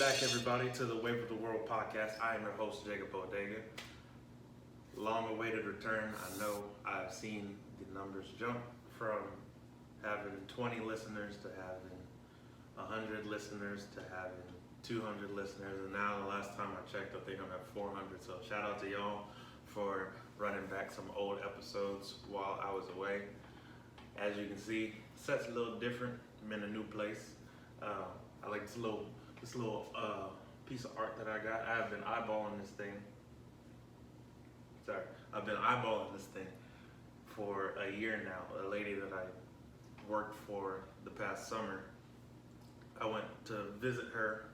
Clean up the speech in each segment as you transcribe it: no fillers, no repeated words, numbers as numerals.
back, everybody, to the Wave of the World podcast. I am your host, Jacob Bodega. Long-awaited return. I know I've seen the numbers jump from having 20 listeners to having 100 listeners to having 200 listeners, and now the last time I checked, I think I'm at 400. So shout out to y'all for running back some old episodes while I was away. As you can see, set's a little different. I'm in a new place. I like this little piece of art that I got. I've been eyeballing this thing. I've been eyeballing this thing for a year now. A lady that I worked for the past summer. I went to visit her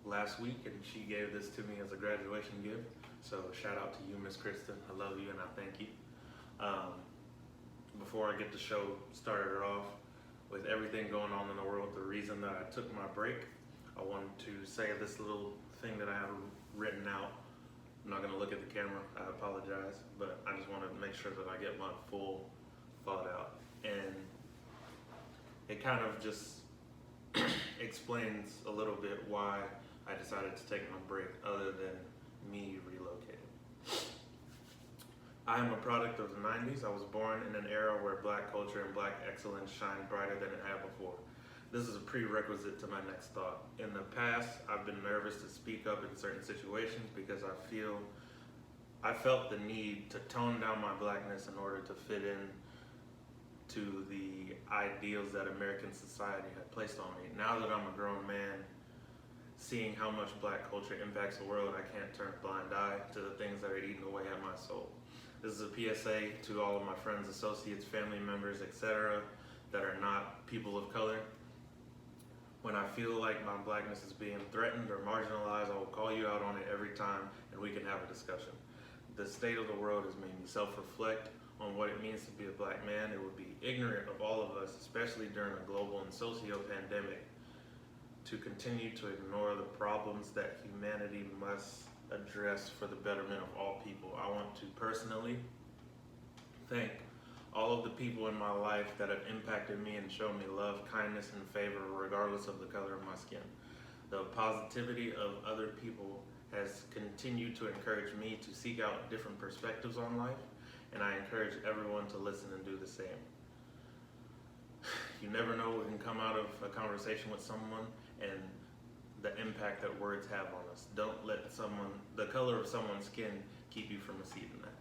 last week, and she gave this to me as a graduation gift. So shout out to you, Miss Kristen. I love you and I thank you. Before I get the show started off, with everything going on in the world, the reason that I took my break, I wanted to say this little thing that I have written out. I'm not going to look at the camera, I apologize, but I just wanted to make sure that I get my full thought out. And it kind of just explains a little bit why I decided to take my break, other than me relocating. I am a product of the 90s. I was born in an era where black culture and black excellence shined brighter than it had before. This is a prerequisite to my next thought. In the past, I've been nervous to speak up in certain situations because I felt the need to tone down my blackness in order to fit in to the ideals that American society had placed on me. Now that I'm a grown man, seeing how much black culture impacts the world, I can't turn a blind eye to the things that are eating away at my soul. This is a PSA to all of my friends, associates, family members, etc., that are not people of color. When I feel like my blackness is being threatened or marginalized, I will call you out on it every time, and we can have a discussion. The state of the world has made me self-reflect on what it means to be a black man. It would be ignorant of all of us, especially during a global and socio-pandemic, to continue to ignore the problems that humanity must address for the betterment of all people. I want to personally thank all of the people in my life that have impacted me and shown me love, kindness, and favor regardless of the color of my skin. The positivity of other people has continued to encourage me to seek out different perspectives on life, and I encourage everyone to listen and do the same. You never know what can come out of a conversation with someone and the impact that words have on us. Don't let the color of someone's skin keep you from receiving that.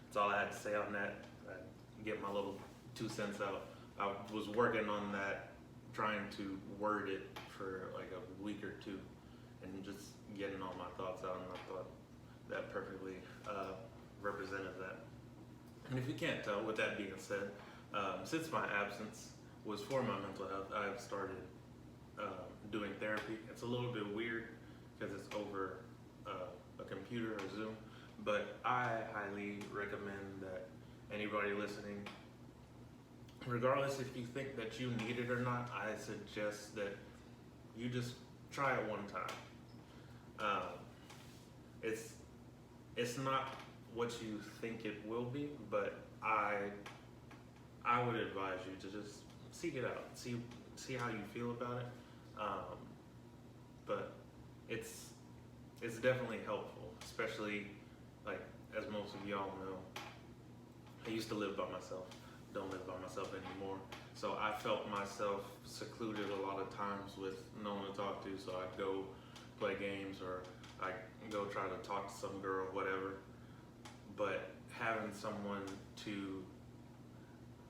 That's all I had to say on that. I get my little 2 cents out. I was working on that, trying to word it for like a week or two, and just getting all my thoughts out, and I thought that perfectly represented that. And if you can't tell, with that being said, since my absence was for my mental health, I have started doing therapy. It's a little bit weird because it's over a computer or Zoom, but I highly recommend that anybody listening, regardless if you think that you need it or not, I suggest that you just try it one time. It's not what you think it will be, but I would advise you to just seek it out, see how you feel about it. But it's definitely helpful, especially like as most of y'all know, I used to live by myself. Don't live by myself anymore. So I felt myself secluded a lot of times with no one to talk to. So I'd go play games, or I'd go try to talk to some girl, whatever. But having someone to,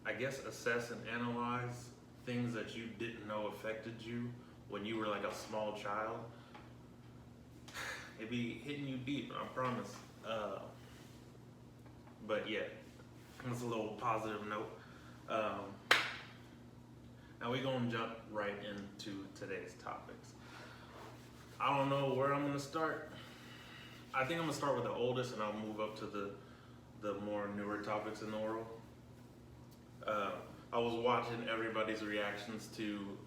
I guess, assess and analyze things that you didn't know affected you when you were like a small child, it'd be hitting you deep, I promise. But yeah, that's a little positive note. Now we're gonna jump right into today's topics. I don't know where I'm gonna start. I think I'm gonna start with the oldest, and I'll move up to the more newer topics in the world. I was watching everybody's reactions to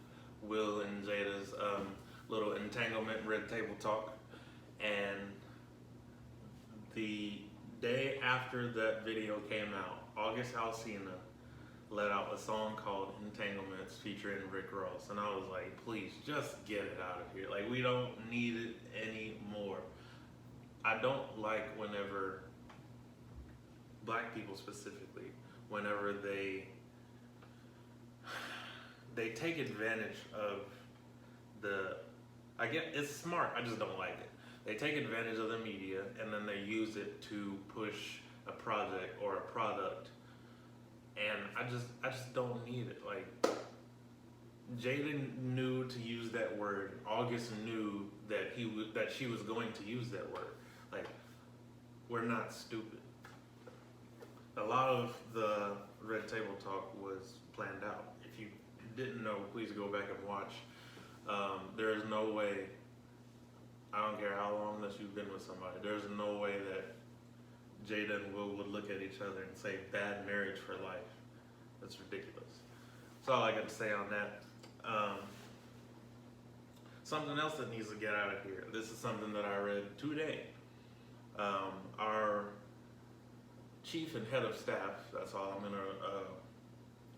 Will and Jada's little entanglement red table talk, and the day after that video came out, August Alsina let out a song called Entanglements featuring Rick Ross. And I was like, please, just get it out of here. Like, we don't need it anymore. I don't like whenever black people specifically, whenever they take advantage of I get it's smart, I just don't like it. They take advantage of the media and then they use it to push a project or a product, and I just don't need it. Like, Jaden knew to use that word. August knew that she was going to use that word. Like, we're not stupid. A lot of the Red Table Talk was planned out. If you didn't know, please go back and watch. There is no way, I don't care how long that you've been with somebody, there's no way that Jada and Will would look at each other and say bad marriage for life. That's ridiculous. That's all I got to say on that. Something else that needs to get out of here. This is something that I read today. Our chief and head of staff, that's all I'm going to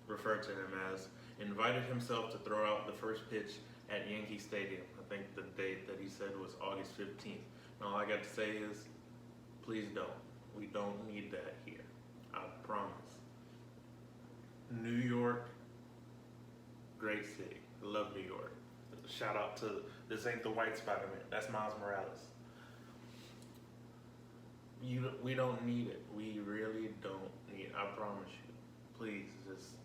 refer to him as, invited himself to throw out the first pitch at Yankee Stadium. I think the date that he said was August 15th. And all I got to say is, please don't. We don't need that here. I promise. New York, great city. I love New York. Shout out to, this ain't the white Spider-Man. That's Miles Morales. We don't need it. We really don't need it. I promise you. Please just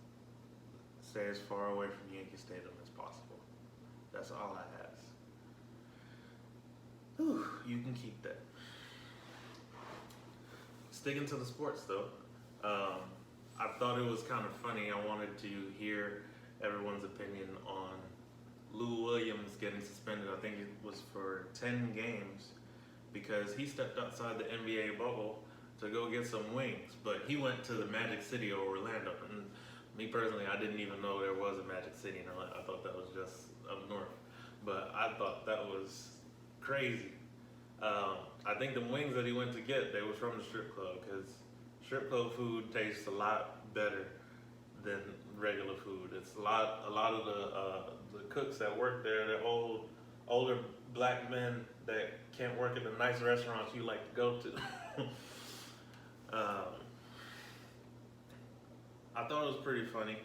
stay as far away from Yankee Stadium as possible. That's all I ask. Whew, you can keep that. Sticking to the sports though, I thought it was kind of funny. I wanted to hear everyone's opinion on Lou Williams getting suspended. I think it was for 10 games because he stepped outside the NBA bubble to go get some wings, but he went to the Magic City of Orlando. And me personally, I didn't even know there was a Magic City in Orlando. I thought that was just up north, but I thought that was crazy. I think the wings that he went to get, they were from the strip club, because strip club food tastes a lot better than regular food. It's a lot of the cooks that work there, they're older black men that can't work at the nice restaurants you like to go to. I thought it was pretty funny,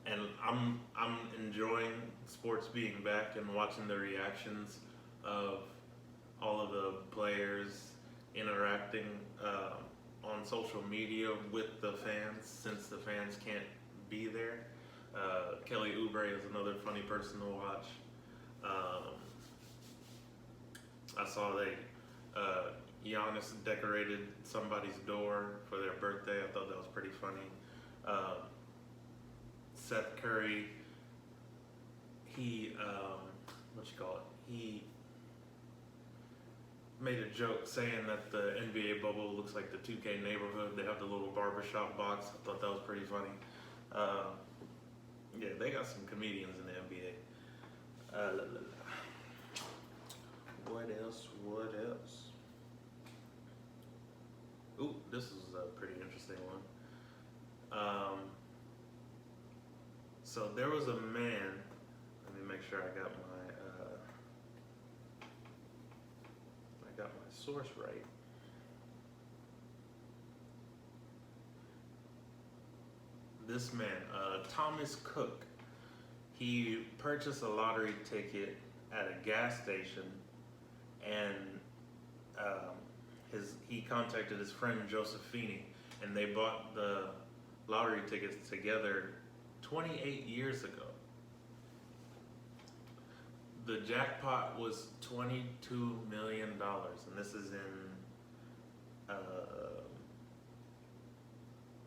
and I'm enjoying sports being back and watching the reactions of all of the players interacting on social media with the fans, since the fans can't be there. Kelly Oubre is another funny person to watch. I saw that Giannis decorated somebody's door for their birthday. I thought that was pretty funny. Seth Curry, he made a joke saying that the NBA bubble looks like the 2K neighborhood. They have the little barbershop box. I thought that was pretty funny. Yeah, they got some comedians in the NBA. What else? Ooh, this is a pretty interesting one. So there was a man, let me make sure I got my source right. This man, Thomas Cook, he purchased a lottery ticket at a gas station, and he contacted his friend Josephine, and they bought the lottery tickets together 28 years ago. The jackpot was $22 million, and this is in,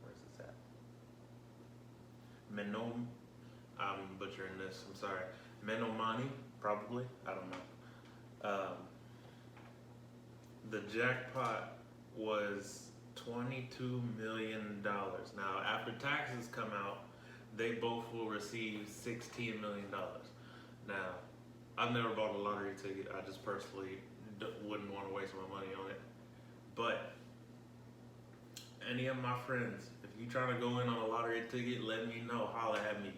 where's this at? I'm butchering this, I'm sorry. Menomani, probably, I don't know. The jackpot was $22 million. Now, after taxes come out, they both will receive $16 million. Now, I've never bought a lottery ticket. I just personally wouldn't want to waste my money on it. But any of my friends, if you trying to go in on a lottery ticket, let me know. Holla at me.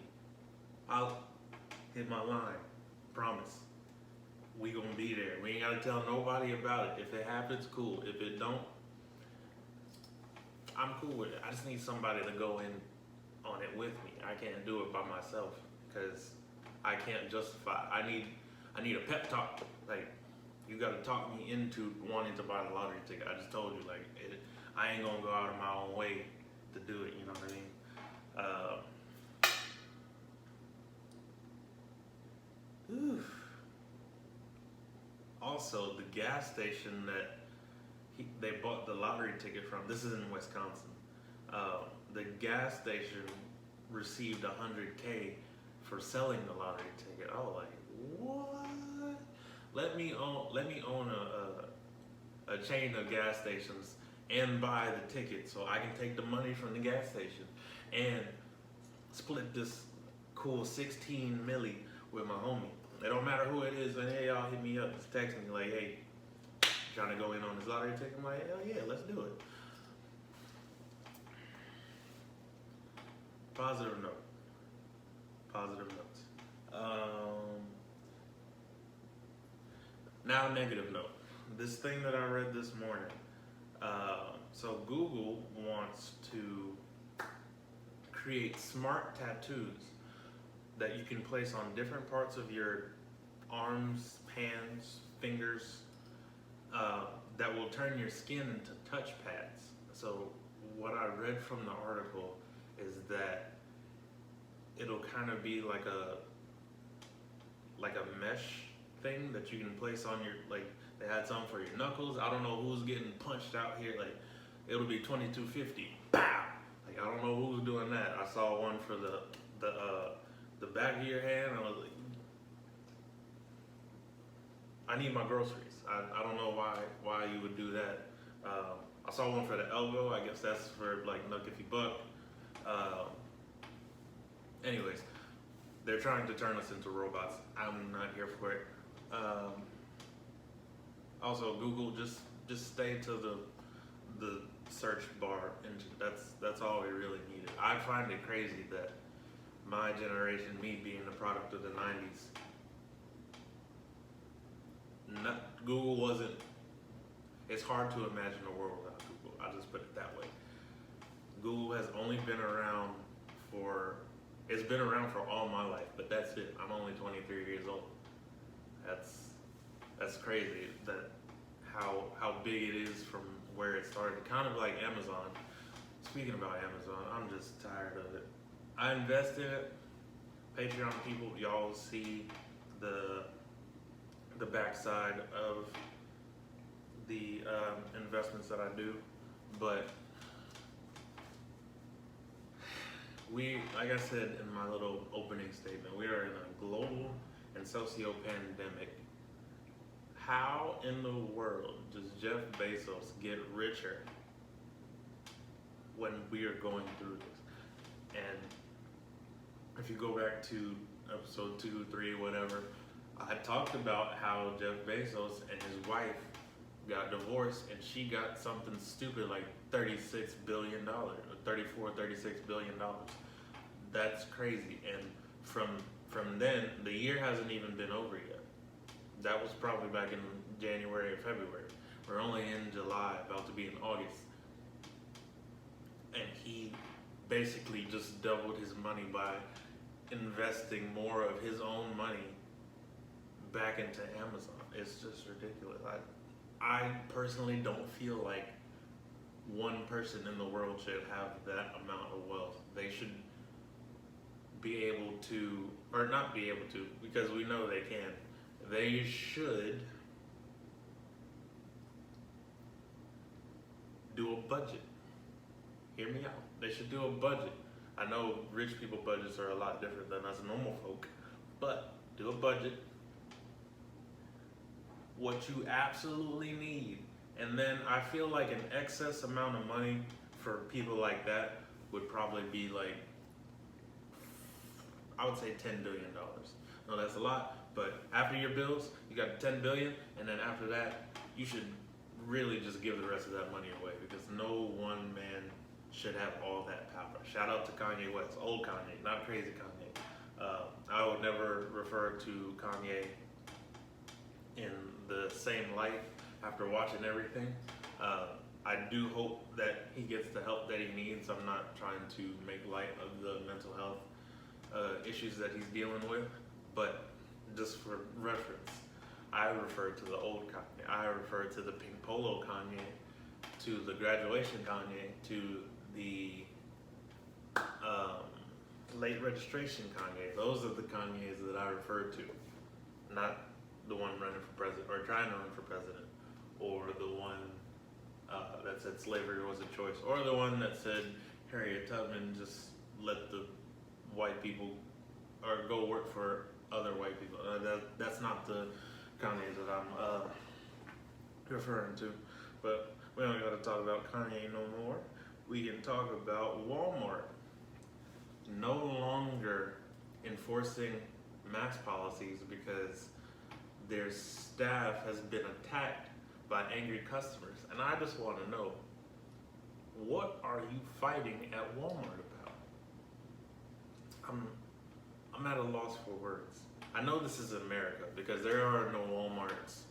I'll hit my line. Promise. We gonna be there. We ain't gotta tell nobody about it. If it happens, cool. If it don't, I'm cool with it. I just need somebody to go in on it with me. I can't do it by myself because I can't justify. I need a pep talk. Like, you gotta talk me into wanting to buy the lottery ticket. I just told you, like, I ain't gonna go out of my own way to do it. You know what I mean? Also, the gas station that they bought the lottery ticket from, this is in Wisconsin, the gas station received $100K for selling the lottery ticket. I was like, what? Let me own a chain of gas stations and buy the ticket so I can take the money from the gas station and split this cool 16 milli with my homie. It don't matter who it is, and hey, y'all hit me up, just text me like, hey, trying to go in on this lottery ticket? I'm like, hell yeah, let's do it. Positive note. Positive notes. Now, negative note. This thing that I read this morning. So Google wants to create smart tattoos that you can place on different parts of your arms, hands, fingers, that will turn your skin into touch pads. So what I read from the article is that it'll kind of be like a mesh thing that you can place on your, like, they had some for your knuckles. I don't know who's getting punched out here. Like, it'll be 2250. Pow! Like, I don't know who's doing that. I saw one for the back of your hand. I was like, I need my groceries. I don't know why you would do that. I saw one for the elbow. I guess that's for like nuck if you buck. Anyways, they're trying to turn us into robots. I'm not here for it. Also, Google, just stay to the search bar, and that's all we really needed. I find it crazy that my generation, me being the product of the 90s, Google wasn't. It's hard to imagine a world without Google. I'll just put it that way. Google has only been around it's been around for all my life, but that's it. I'm only 23 years old. That's crazy that how big it is from where it started. Kind of like Amazon. Speaking about Amazon, I'm just tired of it. I invest in it. Patreon people, y'all see the backside of the investments that I do, but like I said in my little opening statement, we are in a global and socio-pandemic. How in the world does Jeff Bezos get richer when we are going through this? And if you go back to episode 2, 3, whatever, I talked about how Jeff Bezos and his wife got divorced, and she got something stupid like $36 billion, or $36 billion. That's crazy. And from then, the year hasn't even been over yet. That was probably back in January or February. We're only in July, about to be in August. And he basically just doubled his money by investing more of his own money back into Amazon. It's just ridiculous. I personally don't feel like one person in the world should have that amount of wealth. They should be able to, or not be able to, because we know they can. They should do a budget. Hear me out. They should do a budget. I know rich people budgets are a lot different than us normal folk, but do a budget. What you absolutely need. And then I feel like an excess amount of money for people like that would probably be like, I would say $10 billion. No, that's a lot, but after your bills, you got 10 billion, and then after that, you should really just give the rest of that money away, because no one man should have all that power. Shout out to Kanye West, old Kanye, not crazy Kanye. I would never refer to Kanye in the same light after watching everything. I do hope that he gets the help that he needs. I'm not trying to make light of the mental health issues that he's dealing with, but just for reference, I refer to the old Kanye. I refer to the pink polo Kanye, to the graduation Kanye, to the late registration Kanye. Those are the Kanyes that I refer to, not the one running for president or trying to run for president, or the one that said slavery was a choice, or the one that said Harriet Tubman just let the white people or go work for other white people. That's not the Kanye that I'm referring to. But we don't got to talk about Kanye no more. We can talk about Walmart no longer enforcing mask policies because their staff has been attacked by angry customers. And I just want to know, what are you fighting at Walmart about? I'm at a loss for words. I know this is America because there are no Walmarts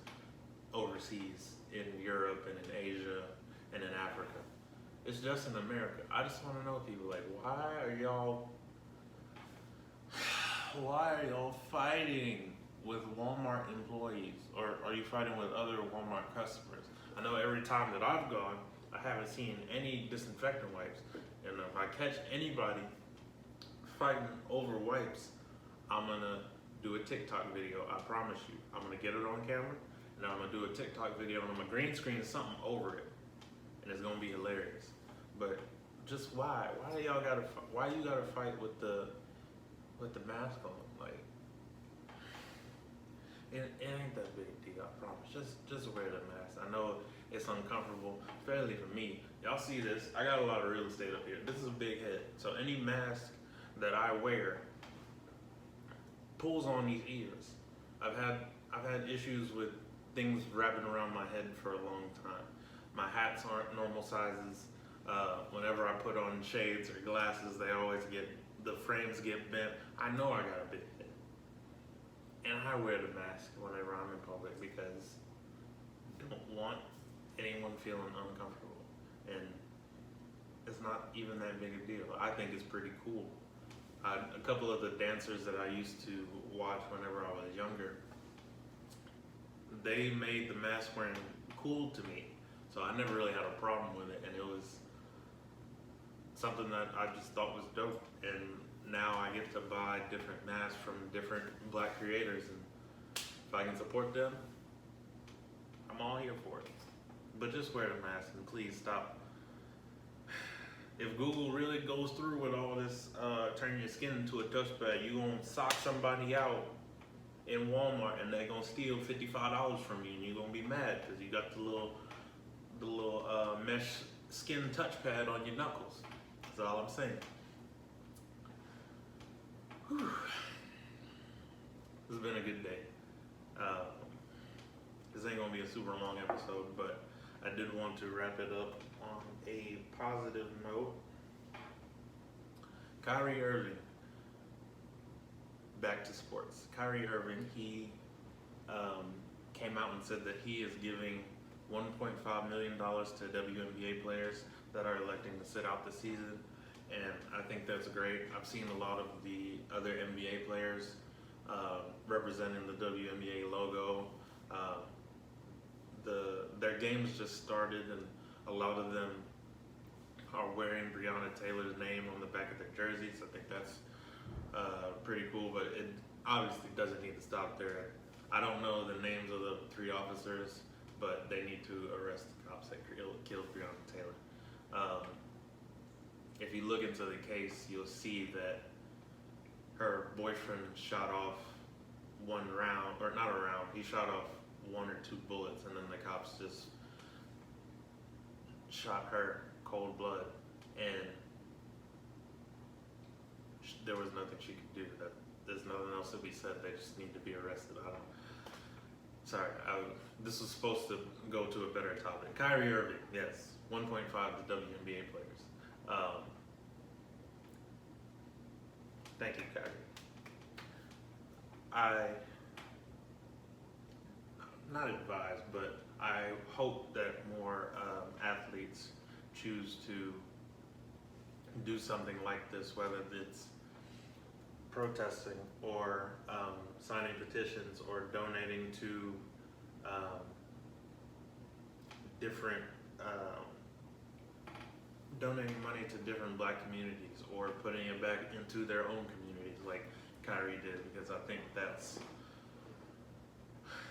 overseas in Europe and in Asia and in Africa. It's just in America. I just want to know, people, like, why are y'all fighting with Walmart employees, or are you fighting with other Walmart customers? I know every time that I've gone, I haven't seen any disinfectant wipes, and if I catch anybody fighting over wipes, I'm gonna do a TikTok video. I promise you. I'm gonna get it on camera, and I'm gonna do a TikTok video, and I'm gonna green screen something over it, and it's gonna be hilarious. But just why? Why you gotta fight with the mask on? Like, it ain't that big a deal. I promise. Just wear the mask. I know it's uncomfortable, especially for me. Y'all see this? I got a lot of real estate up here. This is a big head, so any mask that I wear pulls on these ears. I've had issues with things wrapping around my head for a long time. My hats aren't normal sizes. Whenever I put on shades or glasses, the frames get bent. I know I got a big head. And I wear the mask whenever I'm in public because I don't want anyone feeling uncomfortable. And it's not even that big a deal. I think it's pretty cool. A couple of the dancers that I used to watch whenever I was younger, they made the mask wearing cool to me. So I never really had a problem with it, and it was something that I just thought was dope. And now I get to buy different masks from different black creators, and if I can support them, I'm all here for it. But just wear the mask, and please stop. If Google really goes through with all this turning your skin into a touchpad, you gonna sock somebody out in Walmart and they're gonna steal $55 from you, and you're gonna be mad because you got the little mesh skin touchpad on your knuckles. That's all I'm saying. Whew. This has been a good day. This ain't gonna be a super long episode, but I did want to wrap it up on a positive note. Kyrie Irving, back to sports. Kyrie Irving, he came out and said that he is giving $1.5 million to WNBA players that are electing to sit out the season, and I think that's great. I've seen a lot of the other NBA players representing the WNBA logo. Their games just started, and a lot of them are wearing Breonna Taylor's name on the back of their jerseys. I think that's pretty cool, but it obviously doesn't need to stop there. I don't know the names of the 3 officers, but they need to arrest the cops that killed Breonna Taylor. If you look into the case, you'll see that her boyfriend shot off one round, or not a round, he shot off 1 or 2 bullets, and then the cops just shot her cold blood, and there was nothing she could do. There's nothing else to be said. They just need to be arrested. This was supposed to go to a better topic. Kyrie Irving, yes, 1.5 to WNBA players. Um, Thank you, Kyrie. I not advise, but I hope that more athletes choose to do something like this, whether it's protesting or signing petitions or donating to different donating money to different black communities or putting it back into their own communities like Kyrie did, because I think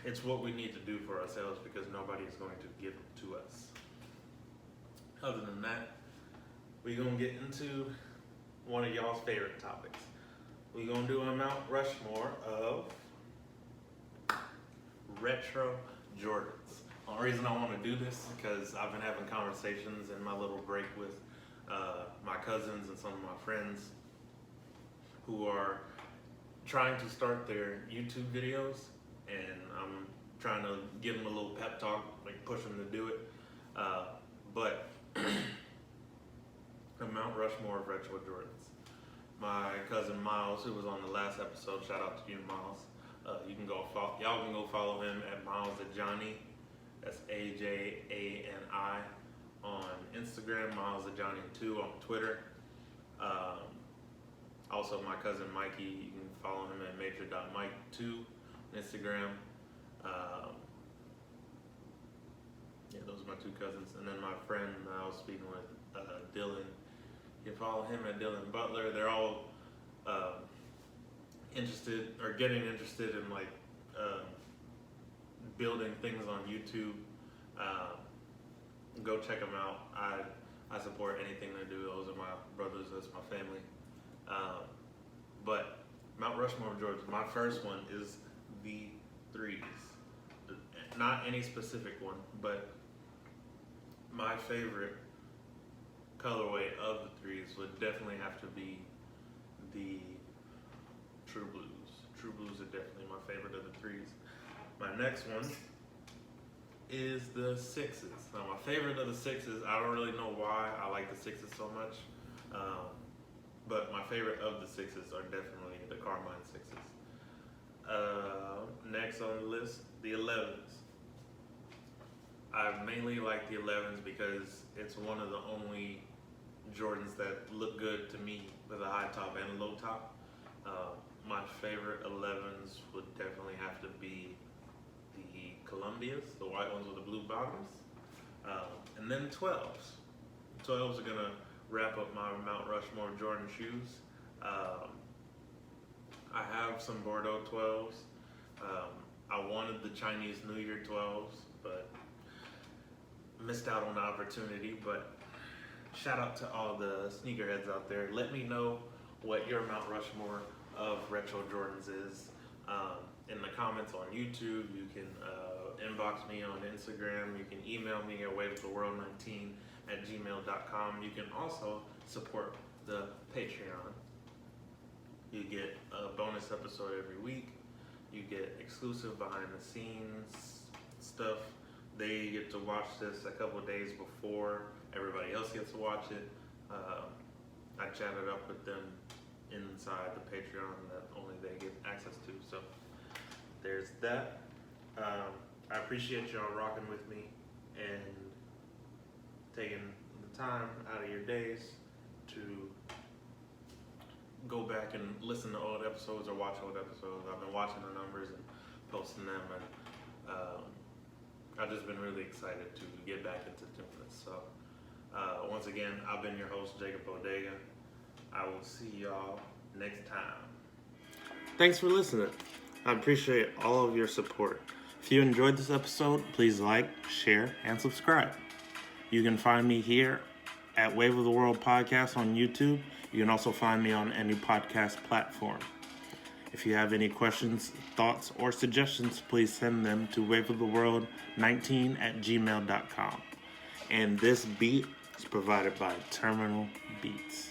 it's what we need to do for ourselves, because nobody is going to give it to us. Other than that, we're gonna get into one of y'all's favorite topics. We're gonna do a Mount Rushmore of Retro Jordans. The only reason I want to do this is because I've been having conversations in my little break with my cousins and some of my friends who are trying to start their YouTube videos, and I'm trying to give them a little pep talk, like push them to do it. But the Mount Rushmore of Retro Jordans. My cousin Miles, who was on the last episode, shout out to you, Miles. Y'all can go follow him at Miles at Johnny. That's AJANI on Instagram, Miles at Johnny 2 on Twitter. Also, my cousin Mikey, you can follow him at major.mike2 on Instagram. Yeah, those are my two cousins. And then my friend I was speaking with, Dylan. You can follow him at Dylan Butler. They're all interested or getting interested in like building things on YouTube. Go check them out. I support anything they do. Those are my brothers. That's my family. But Mount Rushmore of Jordans. My first one is the threes. Not any specific one, but my favorite colorway of the threes would definitely have to be the True Blues. True Blues are definitely my favorite of the threes. My next one is the sixes. Now, my favorite of the sixes, I don't really know why I like the sixes so much, but my favorite of the sixes are definitely the Carmine sixes. Next on the list, the 11s. I mainly like the 11s because it's one of the only Jordans that look good to me with a high top and a low top. My favorite 11s would definitely have to be the Columbias, the white ones with the blue bottoms, and then 12s. 12s are gonna wrap up my Mount Rushmore Jordan shoes. I have some Bordeaux 12s. I wanted the Chinese New Year 12s, but missed out on the opportunity. But shout out to all the sneakerheads out there. Let me know what your Mount Rushmore of Retro Jordans is. In the comments on YouTube, you can inbox me on Instagram, you can email me at waveoftheworld19@gmail.com. You can also support the Patreon. You get a bonus episode every week. You get exclusive behind the scenes stuff. They get to watch this a couple of days before everybody else gets to watch it. I chatted up with them inside the Patreon that only they get access to. So there's that. I appreciate y'all rocking with me and taking the time out of your days to go back and listen to old episodes or watch old episodes. I've been watching the numbers and posting them, and I've just been really excited to get back into doing this. So once again, I've been your host, Jacob Bodega. I will see y'all next time. Thanks for listening. I appreciate all of your support. If you enjoyed this episode, please like, share, and subscribe. You can find me here at Wave of the World Podcast on YouTube. You can also find me on any podcast platform. If you have any questions, thoughts, or suggestions, please send them to waveoftheworld19@gmail.com. And this beat is provided by Terminal Beats.